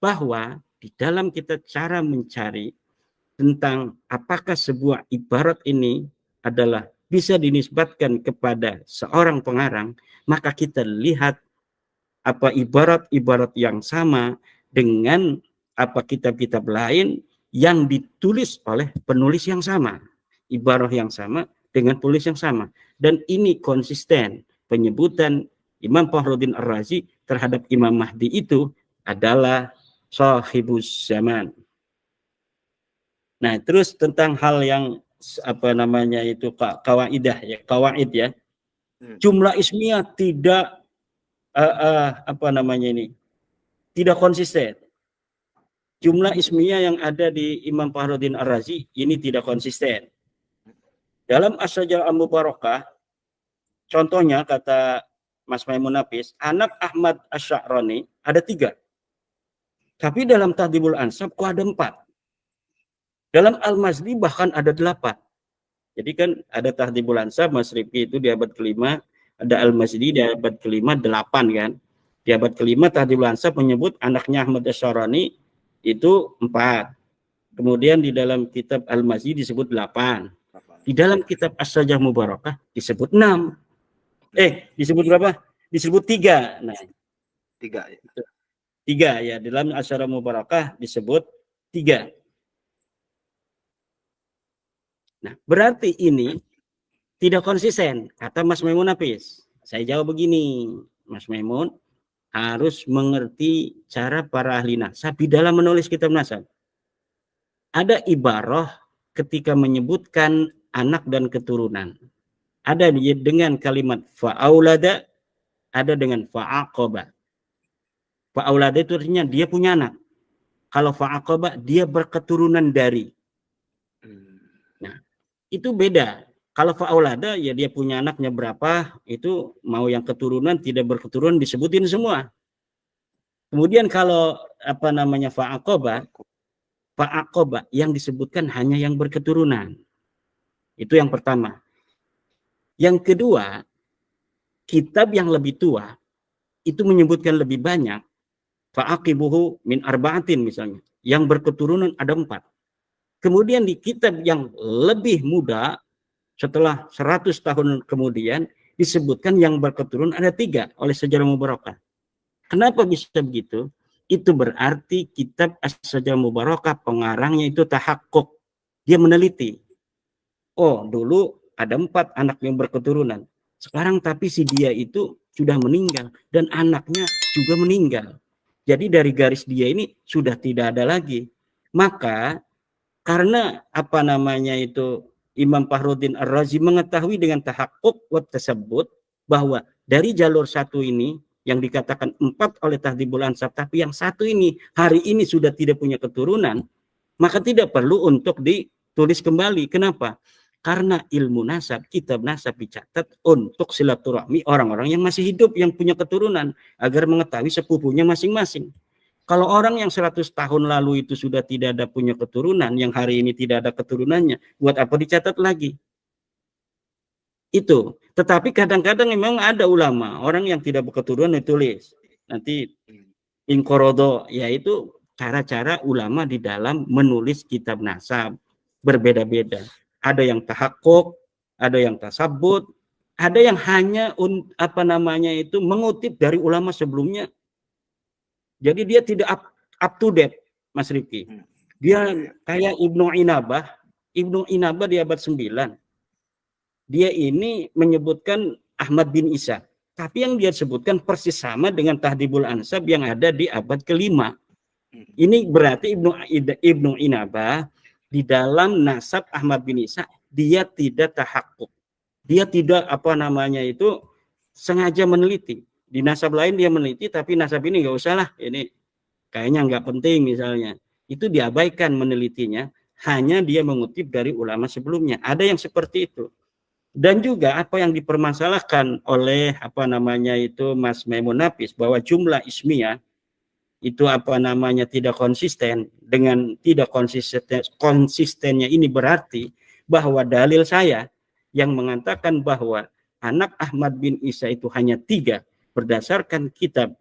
bahwa di dalam kita cara mencari tentang apakah sebuah ibarat ini adalah bisa dinisbatkan kepada seorang pengarang, maka kita lihat apa ibarat-ibarat yang sama dengan apa kitab-kitab lain yang ditulis oleh penulis yang sama, ibarat yang sama dengan tulis yang sama, dan ini konsisten. Penyebutan Imam Fakhruddin Ar-Razi terhadap Imam Mahdi itu adalah sahibus zaman. Nah, terus tentang hal yang apa namanya itu kawaidah ya, kawaid ya. Jumlah ismiyah tidak apa namanya ini? Tidak konsisten. Jumlah ismiyah yang ada di Imam Fakhruddin Ar-Razi ini tidak konsisten. Dalam As-Sajarah Al-Mubarakah, contohnya kata Mas Maimun Nafis, anak Ahmad Asy-Sya'rani ada 3. Tapi dalam Tahdhibul Ansab kok ada 4. Dalam Al-Mazdi bahkan ada 8. Jadi kan ada Tahdhibul Ansab, Mas Rifki itu di abad ke-5, ada Al-Mazdi di abad ke-5, 8 kan. Di abad ke-5 Tahdhibul Ansab menyebut anaknya Ahmad Asy-Sya'rani itu 4. Kemudian di dalam kitab Al-Mazdi disebut 8. Di dalam kitab As-Sajarah Mubarakah disebut 6. Disebut berapa? Disebut 3. Nah, 3 ya. 3 ya, dalam As-Sajarah Mubarakah disebut 3. Nah, berarti ini tidak konsisten, kata Mas Maimun Nafis. Saya jawab begini, Mas Maimun harus mengerti cara para ahli nasab di dalam menulis kitab nasab. Ada ibarah ketika menyebutkan anak dan keturunan. Ada dengan kalimat fa'aulada, ada dengan fa'aqaba. Fa'aulada itu artinya dia punya anak. Kalau fa'aqaba dia berketurunan dari. Nah, itu beda. Kalau fa'aulada ya dia punya anaknya berapa, itu mau yang keturunan tidak berketurunan disebutin semua. Kemudian kalau apa namanya fa'aqaba yang disebutkan hanya yang berketurunan. Itu yang pertama. Yang kedua, kitab yang lebih tua itu menyebutkan lebih banyak fa'aqibuhu min arba'atin misalnya. Yang berketurunan ada 4. Kemudian di kitab yang lebih muda setelah 100 tahun kemudian disebutkan yang berketurunan ada 3 oleh Sajarah Mubarakah. Kenapa bisa begitu? Itu berarti kitab As-Sajarah Mubarakah pengarangnya itu tahakkuk. Dia meneliti. Oh, dulu ada 4 anak yang berketurunan. Sekarang tapi si dia itu sudah meninggal dan anaknya juga meninggal. Jadi dari garis dia ini sudah tidak ada lagi. Maka karena apa namanya itu Imam Fakhruddin Ar-Razi mengetahui dengan tahakkuk wa tasabbut bahwa dari jalur satu ini yang dikatakan 4 oleh Tahdhibul Ansab, tapi yang satu ini hari ini sudah tidak punya keturunan, maka tidak perlu untuk ditulis kembali. Kenapa? Karena ilmu nasab, kitab nasab dicatat untuk silaturahmi orang-orang yang masih hidup, yang punya keturunan, agar mengetahui sepupunya masing-masing. Kalau orang yang 100 tahun lalu itu sudah tidak ada punya keturunan, yang hari ini tidak ada keturunannya, buat apa dicatat lagi? Itu. Tetapi kadang-kadang memang ada ulama, orang yang tidak berketurunan ditulis. Nanti inkorodo, yaitu cara-cara ulama di dalam menulis kitab nasab. Berbeda-beda. Ada yang tahakkuk, ada yang tasabbut, ada yang hanya apa namanya itu mengutip dari ulama sebelumnya. Jadi dia tidak up to date, Mas Rifki. Dia kayak Ibnu Inabah di abad 9. Dia ini menyebutkan Ahmad bin Isa. Tapi yang dia sebutkan persis sama dengan Tahdhibul Ansab yang ada di abad ke-5. Ini berarti Ibnu Inabah di dalam nasab Ahmad bin Isa dia tidak tahakkuk. Dia tidak apa namanya itu sengaja meneliti. Di nasab lain dia meneliti, tapi nasab ini nggak usah lah, ini kayaknya nggak penting misalnya. Itu diabaikan menelitinya, hanya dia mengutip dari ulama sebelumnya. Ada yang seperti itu. Dan juga apa yang dipermasalahkan oleh apa namanya itu Mas Maimun Nafis bahwa jumlah ismiyah itu apa namanya tidak konsisten. Dengan tidak konsistennya ini berarti bahwa dalil saya yang mengatakan bahwa anak Ahmad bin Isa itu hanya 3 berdasarkan kitab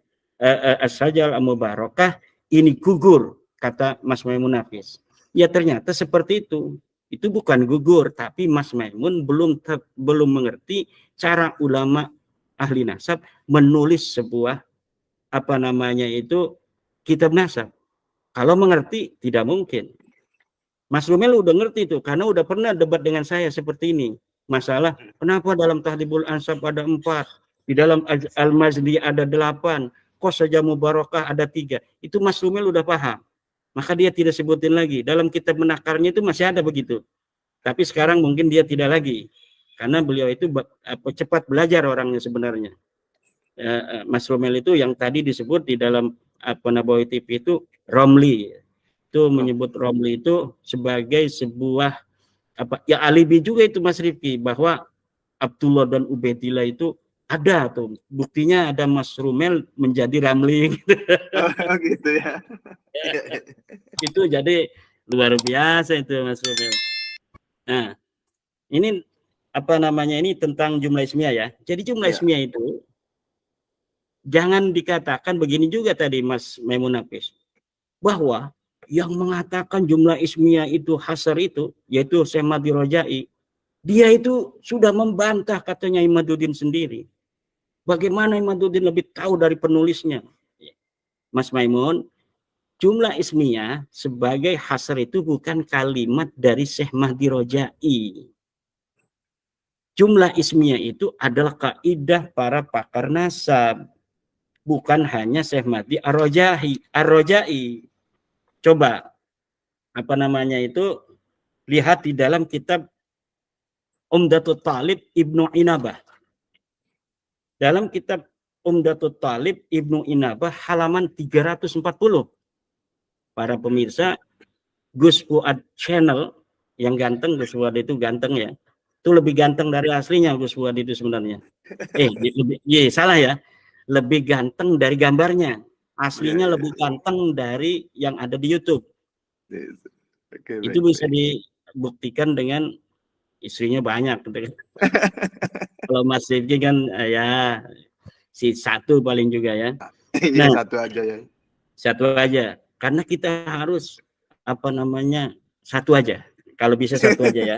As-Sajarah Al-Mubarakah ini gugur, kata Mas Maimun Nafis. Ya ternyata seperti itu. Itu bukan gugur, tapi Mas Maimun belum mengerti cara ulama ahli nasab menulis sebuah kitab nasab. Kalau mengerti tidak mungkin. Mas Rumel udah ngerti tuh, karena udah pernah debat dengan saya seperti ini. Masalah kenapa dalam Tahdhibul Ansab ada 4, di dalam Al-Mazdi ada 8, kok saja Mubarakah ada 3. Itu Mas Rumel udah paham. Maka dia tidak sebutin lagi. Dalam kitab menakarnya itu masih ada begitu. Tapi sekarang mungkin dia tidak lagi. Karena beliau itu cepat belajar orangnya sebenarnya. Mas Rumel itu yang tadi disebut di dalam Nabawi TV itu Romli. Itu menyebut Romli itu sebagai sebuah alibi juga itu Mas Rifki, bahwa Abdullah dan Ubaidillah itu ada tuh buktinya, ada Mas Rumel menjadi Ramli gitu. Oh, gitu ya. Itu jadi luar biasa itu Mas Rumel. Nah, ini ini tentang jumlah ismiyah ya. Jadi jumlah ismiyah itu jangan dikatakan begini juga tadi Mas Maimun Nafis, bahwa yang mengatakan jumlah ismiyah itu hasar itu, yaitu Syekh Mahdi Rojai, dia itu sudah membantah katanya Imaduddin sendiri. Bagaimana Imaduddin lebih tahu dari penulisnya? Mas Maimun, jumlah ismiyah sebagai hasar itu bukan kalimat dari Syekh Mahdi Rojai. Jumlah ismiyah itu adalah kaidah para pakar nasab, bukan hanya Syekh Mahdi Ar-Rojai. Coba lihat di dalam kitab Umdatul Talib Ibnu Inabah. Dalam kitab Umdatul Talib Ibnu Inabah halaman 340. Para pemirsa Gus Fuad Channel yang ganteng, Gus Fuad itu ganteng ya. Itu lebih ganteng dari aslinya Gus Fuad itu sebenarnya. Salah ya. Lebih ganteng dari gambarnya. Aslinya lebih ganteng dari yang ada di YouTube. Itu bisa dibuktikan dengan istrinya banyak. Kalau Mas Rifki kan ya si satu paling juga ya. Nah, satu aja ya. Satu aja. Karena kita harus satu aja. Kalau bisa satu aja ya.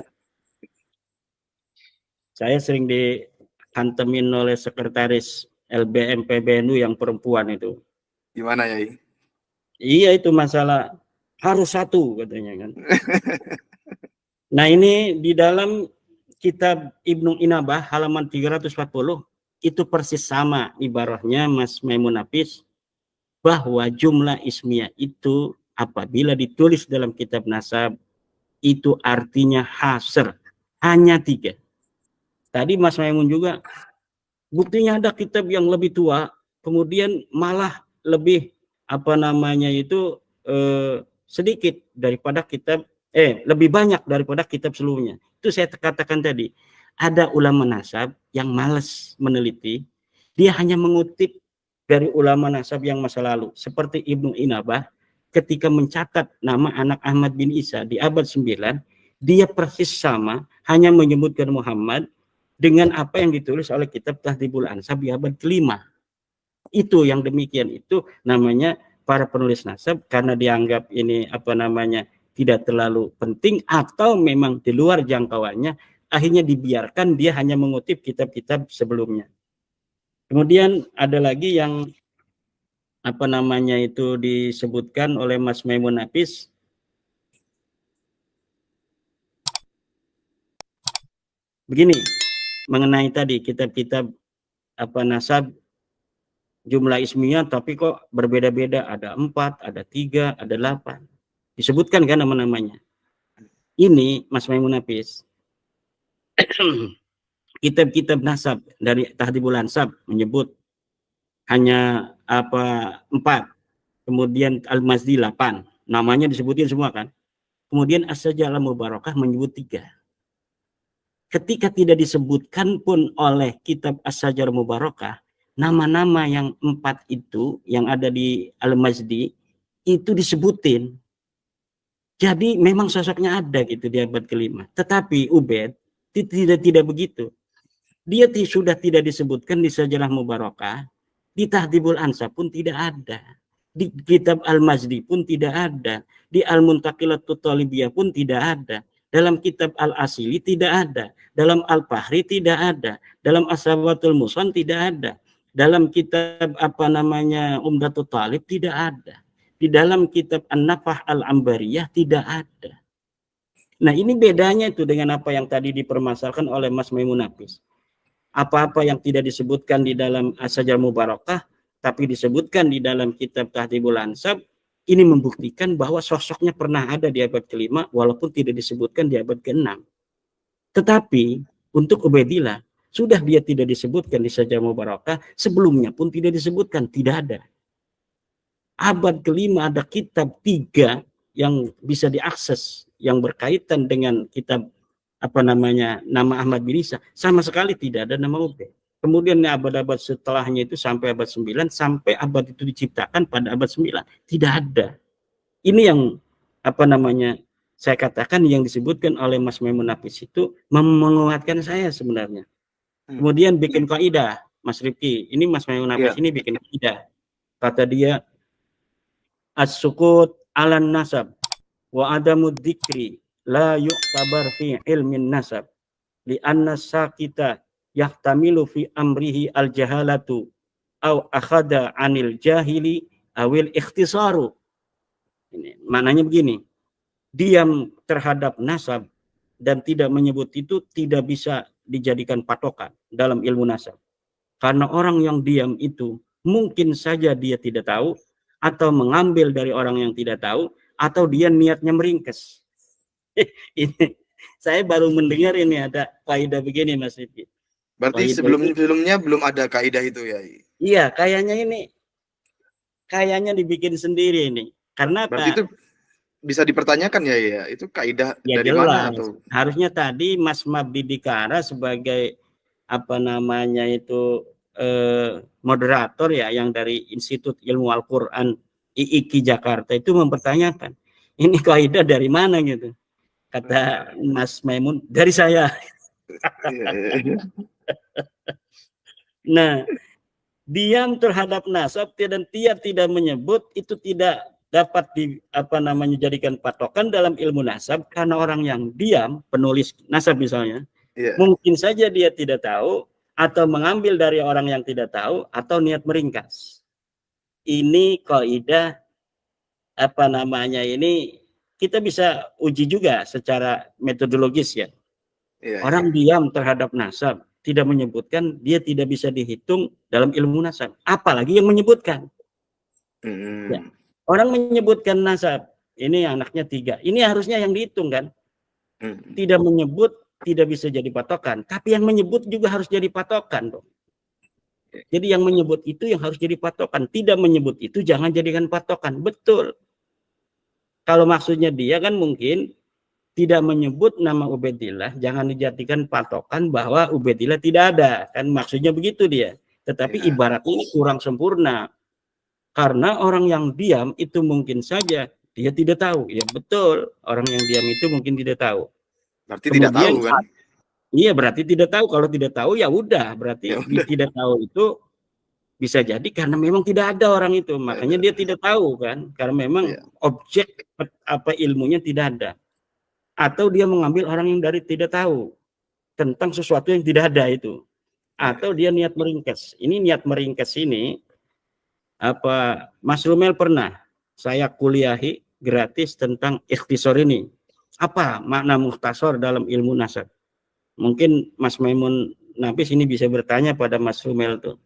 Saya sering dihantemin oleh sekretaris LBM PBNU yang perempuan itu. Gimana ya? Iya, itu masalah harus satu katanya kan. Nah, ini di dalam kitab Ibnu Inabah halaman 340 itu persis sama ibaratnya Mas Maimun Nafis, bahwa jumlah ismiyah itu apabila ditulis dalam kitab nasab itu artinya hasr, hanya 3. Tadi Mas Maimun juga buktinya ada kitab yang lebih tua, kemudian malah lebih sedikit daripada kitab lebih banyak daripada kitab sebelumnya. Itu saya katakan tadi, ada ulama nasab yang malas meneliti, dia hanya mengutip dari ulama nasab yang masa lalu, seperti Ibnu Inabah ketika mencatat nama anak Ahmad bin Isa di abad 9, dia persis sama, hanya menyebutkan Muhammad dengan apa yang ditulis oleh kitab Tahdhibul Ansab di abad ke-5. Itu yang demikian itu namanya para penulis nasab, karena dianggap ini tidak terlalu penting atau memang di luar jangkauannya, akhirnya dibiarkan, dia hanya mengutip kitab-kitab sebelumnya. Kemudian ada lagi yang disebutkan oleh Mas Maimun Nafis, begini mengenai tadi kitab-kitab nasab jumlah ismiyah, tapi kok berbeda-beda, ada 4, ada 3, ada 8. Disebutkan kan nama-namanya. Ini Mas Maimun Nafis, kitab-kitab nasab dari Tahdhibul Ansab menyebut hanya 4, kemudian Al-Mazdi 8, namanya disebutin semua kan. Kemudian As-Sajalah Mubarakah menyebut 3. Ketika tidak disebutkan pun oleh kitab As-Sajalah Mubarakah, nama-nama yang 4 itu yang ada di Al-Mazdi itu disebutin. Jadi memang sosoknya ada gitu di abad ke-5. Tetapi Ubaid tidak begitu. Dia sudah tidak disebutkan di Sajalah Mubarakah, di Tahdhibul Ansab pun tidak ada. Di kitab Al-Mazdi pun tidak ada. Di Al-Muntaqilatut Talibiyah pun tidak ada. Dalam kitab Al-Asili tidak ada. Dalam Al-Fahri tidak ada. Dalam As-Sabatul Musan tidak ada. Dalam kitab Umdatul Talib tidak ada. Di dalam kitab An-Nafah Al-Ambariyah tidak ada. Nah, ini bedanya itu dengan apa yang tadi dipermasalahkan oleh Mas Maimun Nafis. Apa-apa yang tidak disebutkan di dalam As-Sajar Mubarakah tapi disebutkan di dalam kitab Tahdhibul Ansab, ini membuktikan bahwa sosoknya pernah ada di abad ke-5 walaupun tidak disebutkan di abad ke-6. Tetapi untuk Ubaidillah sudah dia tidak disebutkan di Sajar Mubarakah, sebelumnya pun tidak disebutkan, tidak ada. Abad ke-5 ada kitab 3 yang bisa diakses yang berkaitan dengan kitab nama Ahmad bin Isa, sama sekali tidak ada nama Ubaid. Kemudian abad-abad setelahnya itu sampai abad 9, sampai abad itu diciptakan pada abad 9. Tidak ada. Ini yang saya katakan yang disebutkan oleh Mas Maimun Nafis itu menguatkan saya sebenarnya. Kemudian bikin kaidah, Mas Rifki. Ini Mas Maimun Nafis ini bikin kaidah. Kata dia, as-sukut alan nasab wa adamud dzikri la yu'tabar fi ilmin nasab li anna sakita yahtamilu fi amrihi al-jahalatu au akhada anil jahili awil ikhtisaru. Ini maknanya begini, diam terhadap nasab dan tidak menyebut itu tidak bisa dijadikan patokan dalam ilmu nasab. Karena orang yang diam itu mungkin saja dia tidak tahu atau mengambil dari orang yang tidak tahu atau dia niatnya meringkes. Ini saya baru mendengar ini ada kaidah begini, Mas Rifki. Berarti sebelumnya belum ada kaidah itu ya? Iya, kayaknya dibikin sendiri ini. Karena berarti itu bisa dipertanyakan ya, itu kaidah ya dari jelas. mana atau? Harusnya tadi Mas Mabdi Dikara sebagai moderator ya yang dari Institut Ilmu Al-Qur'an IIKI Jakarta itu mempertanyakan ini kaidah dari mana gitu. Kata Mas Maimun, dari saya. Nah, diam terhadap nasab dan dia tidak menyebut itu tidak dapat dijadikan patokan dalam ilmu nasab karena orang yang diam, penulis nasab misalnya, mungkin saja dia tidak tahu atau mengambil dari orang yang tidak tahu atau niat meringkas. Ini kaidah ini kita bisa uji juga secara metodologis ya. Orang diam terhadap nasab tidak menyebutkan, dia tidak bisa dihitung dalam ilmu nasab. Apalagi yang menyebutkan. Ya. Orang menyebutkan nasab, ini anaknya 3. Ini harusnya yang dihitung kan. Tidak menyebut, tidak bisa jadi patokan. Tapi yang menyebut juga harus jadi patokan dong. Jadi yang menyebut itu yang harus jadi patokan. Tidak menyebut itu jangan jadikan patokan. Betul. Kalau maksudnya dia kan mungkin tidak menyebut nama Ubaidillah, jangan dijadikan patokan bahwa Ubaidillah tidak ada. Kan maksudnya begitu dia. Tetapi ibarat ini kurang sempurna. Karena orang yang diam itu mungkin saja dia tidak tahu. Ya betul, orang yang diam itu mungkin tidak tahu. Berarti kemudian, tidak tahu kan? Iya, berarti tidak tahu. Kalau tidak tahu ya udah, berarti tidak tahu itu bisa jadi karena memang tidak ada orang itu. Makanya dia tidak tahu kan? Karena memang objek ilmunya tidak ada. Atau dia mengambil orang yang dari tidak tahu tentang sesuatu yang tidak ada itu. Atau dia niat meringkas. Ini niat meringkas ini Mas Rumel pernah saya kuliahi gratis tentang ikhtisar ini. Apa makna mukhtasar dalam ilmu nasab? Mungkin Mas Maimun Nafis ini bisa bertanya pada Mas Rumel tuh.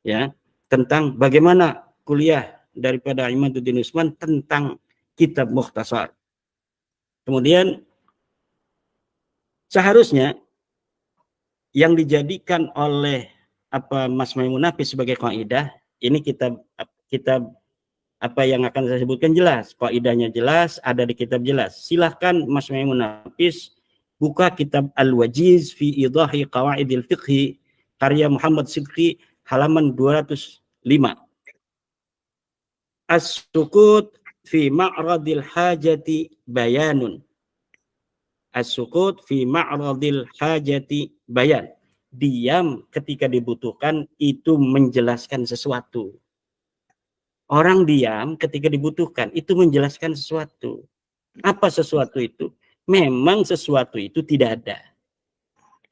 Ya, tentang bagaimana kuliah daripada Imaduddin Usman tentang kitab mukhtasar. Kemudian seharusnya yang dijadikan oleh Mas Maimun Nafis sebagai kaidah, ini kitab apa yang akan saya sebutkan jelas, kaidahnya jelas, ada di kitab jelas. Silahkan Mas Maimun Nafis buka kitab Al-Wajiz fi Idahi Qawaidil Fiqhi karya Muhammad Sidqi halaman 205. As-sukut fi ma'radil hajati bayanun. As-sukut fi ma'radil hajati bayan. Diam ketika dibutuhkan itu menjelaskan sesuatu. Orang diam ketika dibutuhkan, itu menjelaskan sesuatu. Apa sesuatu itu? Memang sesuatu itu tidak ada.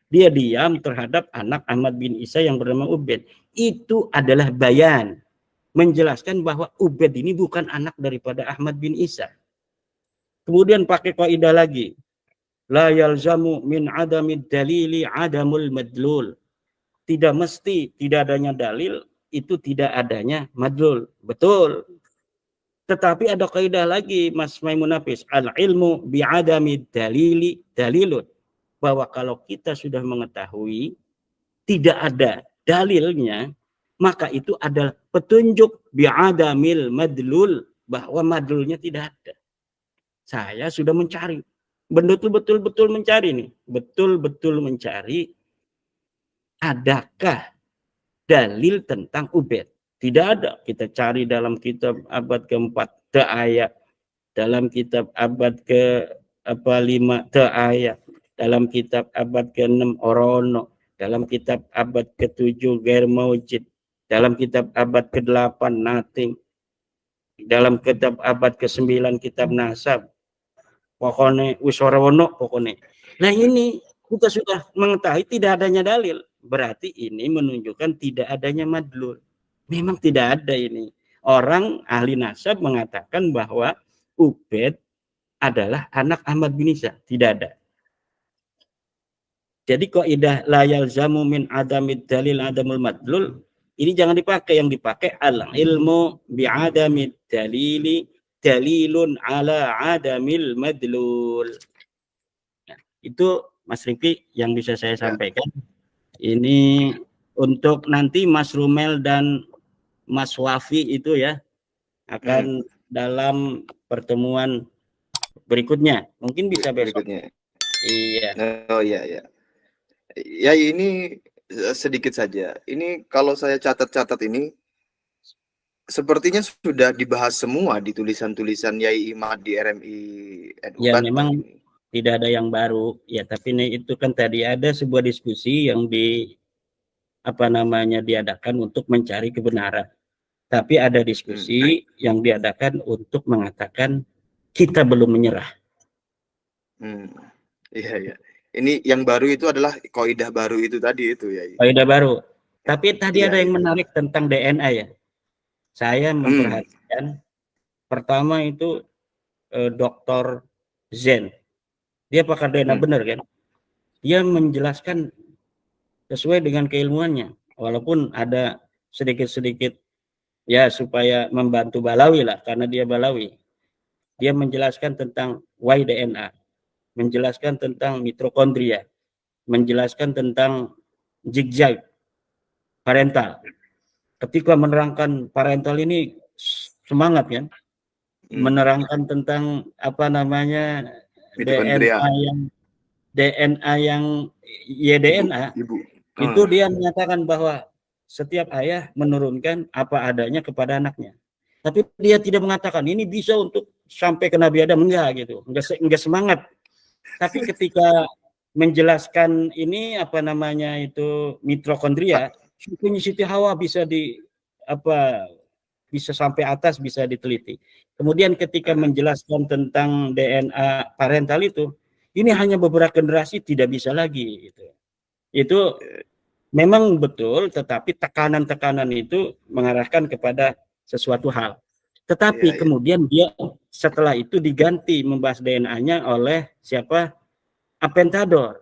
Dia diam terhadap anak Ahmad bin Isa yang bernama Ubaid. Itu adalah bayan, menjelaskan bahwa Ubaid ini bukan anak daripada Ahmad bin Isa. Kemudian pakai kaidah lagi, la yalzamu min adamid dalili adamul madlul. Tidak mesti tidak adanya dalil itu tidak adanya madlul. Betul. Tetapi ada kaidah lagi, Mas Maimun Hafiz, al ilmu bi adamid dalili dalilun. Bahwa kalau kita sudah mengetahui tidak ada dalilnya, maka itu adalah petunjuk bi'adamil madlul, bahwa madlulnya tidak ada. Saya sudah mencari, betul-betul mencari nih, betul-betul mencari adakah dalil tentang Ubaid. Tidak ada. Kita cari dalam kitab abad keempat Ta'ayat, dalam kitab abad ke-5 Ta'ayat, dalam kitab abad ke-6 Orono, dalam kitab abad ke-7 Ghair Maujid, dalam kitab abad ke-8 Nating, dalam kitab abad ke-9 kitab Nasab, pokoknya Wiswarawono pokoknya. Nah ini kita sudah mengetahui tidak adanya dalil, berarti ini menunjukkan tidak adanya madlul. Memang tidak ada ini. Orang ahli nasab mengatakan bahwa Ubaid adalah anak Ahmad bin Isa, tidak ada. Jadi kaidah la yalzamu min adamid dalil adamul madlul ini jangan dipakai, yang dipakai al ilmu bi adamid dalili dalilun ala adamil madlul. Nah, itu Mas Rifki yang bisa saya sampaikan. Ini untuk nanti Mas Rumel dan Mas Wafi itu ya akan dalam pertemuan berikutnya. Mungkin bisa besok. Berikutnya. Iya. Oh iya ya. Ya ini sedikit saja. Ini kalau saya catat-catat ini sepertinya sudah dibahas semua di tulisan-tulisan Yai Imad di RMI NU Ya Banten memang ini. tidak ada yang baru ya, tapi itu kan tadi ada sebuah diskusi yang diadakan untuk mencari kebenaran. Tapi ada diskusi yang diadakan untuk mengatakan kita belum menyerah. Iya ya. Ini yang baru itu adalah kaidah baru itu tadi itu ya. Kaidah baru. Tapi tadi ada yang menarik tentang DNA ya. Saya memperhatikan pertama itu Dr. Zen. Dia pakar DNA benar kan? Dia menjelaskan sesuai dengan keilmuannya. Walaupun ada sedikit-sedikit ya supaya membantu Balawi lah, karena dia Balawi. Dia menjelaskan tentang Y-DNA, menjelaskan tentang mitokondria, menjelaskan tentang zigzag parental. Ketika menerangkan parental ini semangat kan, menerangkan tentang DNA yang YDNA itu dia menyatakan bahwa setiap ayah menurunkan apa adanya kepada anaknya. Tapi dia tidak mengatakan ini bisa untuk sampai ke Nabi Adam, enggak gitu, enggak semangat. Tapi ketika menjelaskan ini itu mitokondria, sukunya Siti Hawa bisa bisa sampai atas, bisa diteliti. Kemudian ketika menjelaskan tentang DNA parental itu, ini hanya beberapa generasi tidak bisa lagi gitu. Itu memang betul, tetapi tekanan-tekanan itu mengarahkan kepada sesuatu hal. Tetapi kemudian dia setelah itu diganti membahas DNA-nya oleh siapa? Aventador.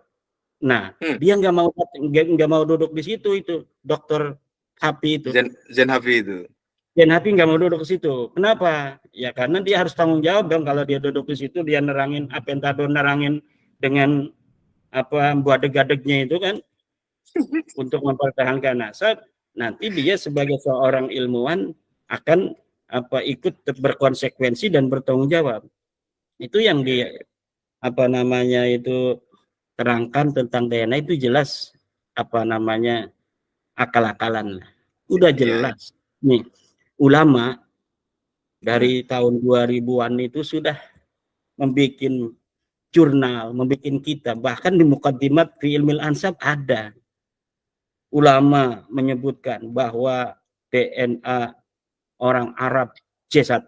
Nah, dia nggak mau duduk di situ itu, Dokter Hafi itu. Zen Hafi itu. Zen Hafi nggak mau duduk di situ. Kenapa? Ya karena dia harus tanggung jawab dong kalau dia duduk di situ, dia nerangin Aventador, nerangin dengan buat deg-degnya itu kan untuk mempertahankan nasab. Nanti dia sebagai seorang ilmuwan akan ikut berkonsekuensi dan bertanggung jawab. Itu yang terangkan tentang DNA itu jelas akal-akalan. Udah jelas. Nih, ulama dari tahun 2000-an itu sudah membuat jurnal, membuat kitab, bahkan di Muqaddimat fi Ilmil Ansab ada ulama menyebutkan bahwa DNA orang Arab C1,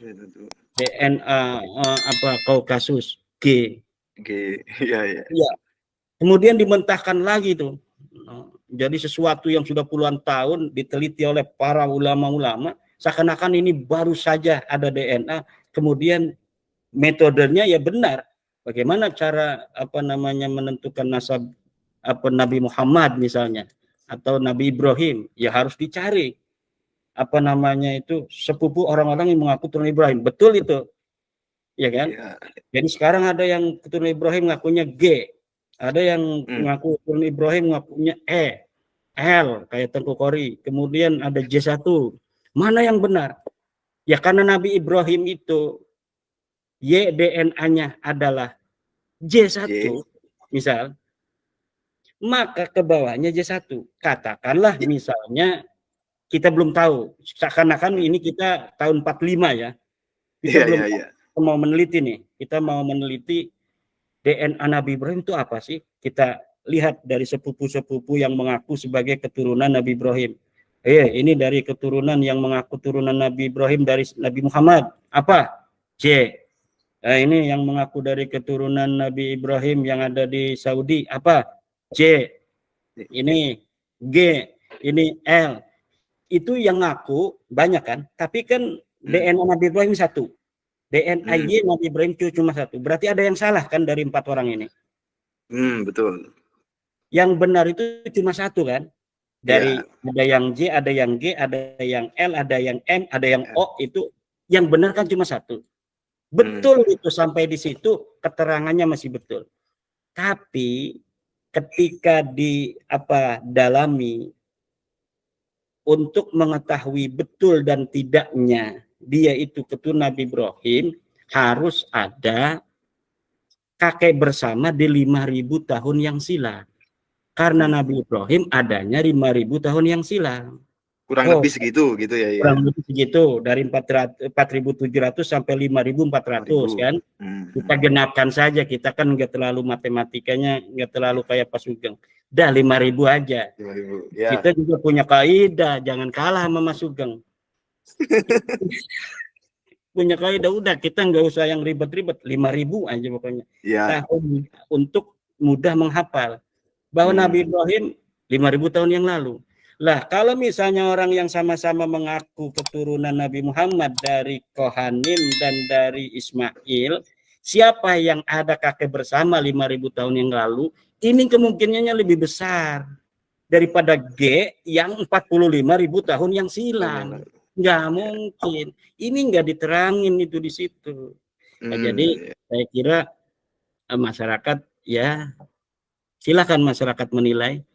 Ya, tentu. DNA Kaukasus G. Oke, ya ya. Iya. Kemudian dimentahkan lagi tuh. Jadi sesuatu yang sudah puluhan tahun diteliti oleh para ulama-ulama, seakan-akan ini baru saja ada DNA, kemudian metodenya ya benar. Bagaimana cara menentukan nasab Nabi Muhammad misalnya atau Nabi Ibrahim, ya harus dicari sepupu orang-orang yang mengaku keturunan Ibrahim. Betul itu, ya kan? Ya. Jadi sekarang ada yang keturunan Ibrahim ngakunya G, ada yang ngaku keturunan Ibrahim ngakunya E, L kayak Tengku Kori, kemudian ada J1. Mana yang benar? Ya karena Nabi Ibrahim itu DNA-nya adalah J1, misal, maka ke bawahnya J1. Katakanlah misalnya kita belum tahu, seakan-akan ini kita tahun 45 ya. Kita belum mau meneliti nih. Kita mau meneliti DNA Nabi Ibrahim itu apa sih? Kita lihat dari sepupu-sepupu yang mengaku sebagai keturunan Nabi Ibrahim. Ini dari keturunan yang mengaku turunan Nabi Ibrahim dari Nabi Muhammad. Apa? J. Ini yang mengaku dari keturunan Nabi Ibrahim yang ada di Saudi. Apa? J. Ini G. Ini L. Itu yang ngaku banyak kan? Tapi kan DNA Nabi Ibrahim satu. DNA Nabi Ibrahim cuma satu. Berarti ada yang salah kan dari 4 orang ini? Betul. Yang benar itu cuma satu kan? Dari ada yang J, ada yang G, ada yang L, ada yang M, ada yang O, itu yang benar kan cuma satu. Betul itu sampai di situ keterangannya masih betul. Tapi ketika dalami untuk mengetahui betul dan tidaknya dia itu keturunan Nabi Ibrahim, harus ada kakek bersama di 5.000 tahun yang silam. Karena Nabi Ibrahim adanya 5.000 tahun yang silam. Kurang lebih segitu gitu ya. Kurang lebih segitu, dari 4.700 sampai 5.400 kan. Kita genapkan saja, kita kan nggak terlalu matematikanya, nggak terlalu kayak Pak Sugeng. Dah 5.000 aja. 5.000, ya. Kita juga punya kaidah, jangan kalah sama Mas Sugeng. Punya kaidah, udah kita nggak usah yang ribet-ribet, 5.000 aja pokoknya. Ya. Untuk mudah menghafal bahwa Nabi Ibrahim 5.000 tahun yang lalu. Lah, kalau misalnya orang yang sama-sama mengaku keturunan Nabi Muhammad dari Kohanim dan dari Ismail, siapa yang ada kakek bersama 5.000 tahun yang lalu, ini kemungkinannya lebih besar daripada G yang 45.000 tahun yang silam. Nggak mungkin. Ini nggak diterangin itu di situ. Jadi saya kira masyarakat ya silakan masyarakat menilai.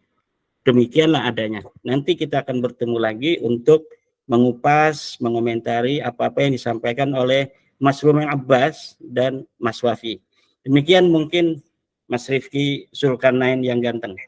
Demikianlah adanya. Nanti kita akan bertemu lagi untuk mengupas, mengomentari apa-apa yang disampaikan oleh Mas Rumeng Abbas dan Mas Wafi. Demikian mungkin Mas Rifki Zulkarnain yang ganteng.